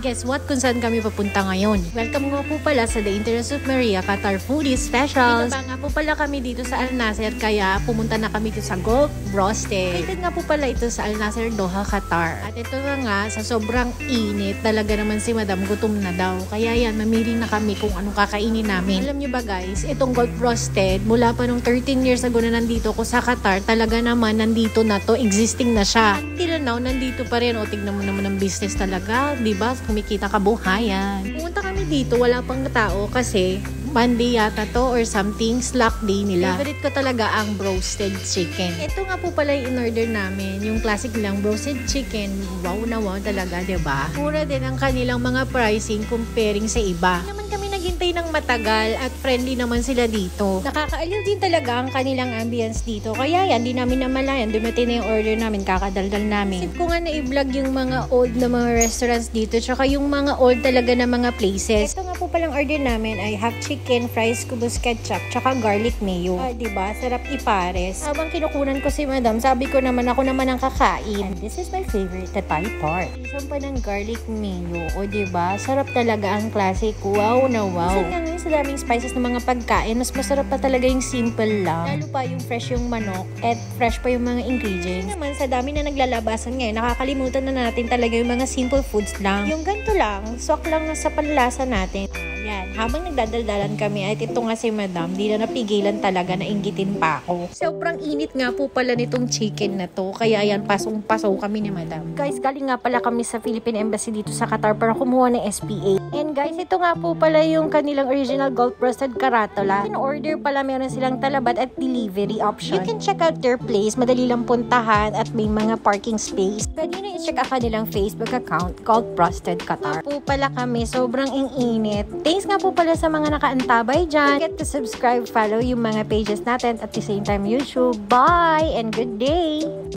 And guess what kung saan kami papunta ngayon? Welcome nga po pala sa The Interest of Maria Qatar Foodie Specials. Ito nga po pala kami dito sa Al Nasser kaya pumunta na kami dito sa Gulf Roasted. Located nga po pala ito sa Al Nasser, Doha, Qatar. At ito nga sa sobrang init talaga naman si Madam gutom na daw. Kaya yan, mamili na kami kung anong kakainin namin. Alam nyo ba guys, itong Gulf Roasted mula pa nung 13 years ago na nandito ko sa Qatar, talaga naman nandito na to, existing na siya. Until now, nandito pa rin. O tignan mo naman ang business talaga, diba? Kumikita kabuhayan. Pumunta kami dito, wala pang tao kasi Monday yata to or something, slack day nila. Favorite ko talaga ang roasted chicken. Ito nga po pala yung in-order namin, yung classic lang roasted chicken. Wow na wow talaga, diba? Mura din ang kanilang mga pricing comparing sa iba. Naman kami naghintay ng matagal at friendly naman sila dito. Nakakaaliw din talaga ang kanilang ambience dito. Kaya yan, di namin namalayan. Dumating na yung order namin, kakadaldal namin. Isip ko nga na i-vlog yung mga old na mga restaurants dito, tsaka yung mga old talaga na mga places. Ito nga po palang order namin ay half chicken, fries, kubos ketchup, tsaka garlic mayo. Diba? Sarap ipares. Habang kinukunan ko si Madam, sabi ko naman ako naman ang kakain. And this is my favorite, the Thai part. Isang pa ng garlic mayo. O diba? Sarap talaga ang classic. Wow na wow. Kasi nga ngayon sa daming spices ng mga pagkain, mas masarap pa talaga yung simple lang. Lalo pa yung fresh yung manok at fresh pa yung mga ingredients. Kasi naman sa dami na naglalabasan ngayon, nakakalimutan na natin talaga yung mga simple foods lang. Yung ganito lang, swak lang sa panlasa natin. Yan. Habang nagdadaldalan kami at ito nga si Madam, di na napigilan talaga na inggitin pa ako. Sobrang init nga po pala nitong chicken na to. Kaya yan, pasong-paso kami ni Madam. Guys, galing nga pala kami sa Philippine Embassy dito sa Qatar para kumuha ng SPA. And guys, ito nga po pala yung kanilang original Gulf Roasted Caratola. In order pala meron silang talabat at delivery option. You can check out their place. Madali lang puntahan at may mga parking space. Pwede nyo i-check ang kanilang Facebook account, Gulf Roasted Qatar. Nga po pala kami, sobrang init. Thanks nga po pala sa mga nakaantabay dyan. Don't forget to subscribe, follow yung mga pages natin at the same time YouTube. Bye and good day!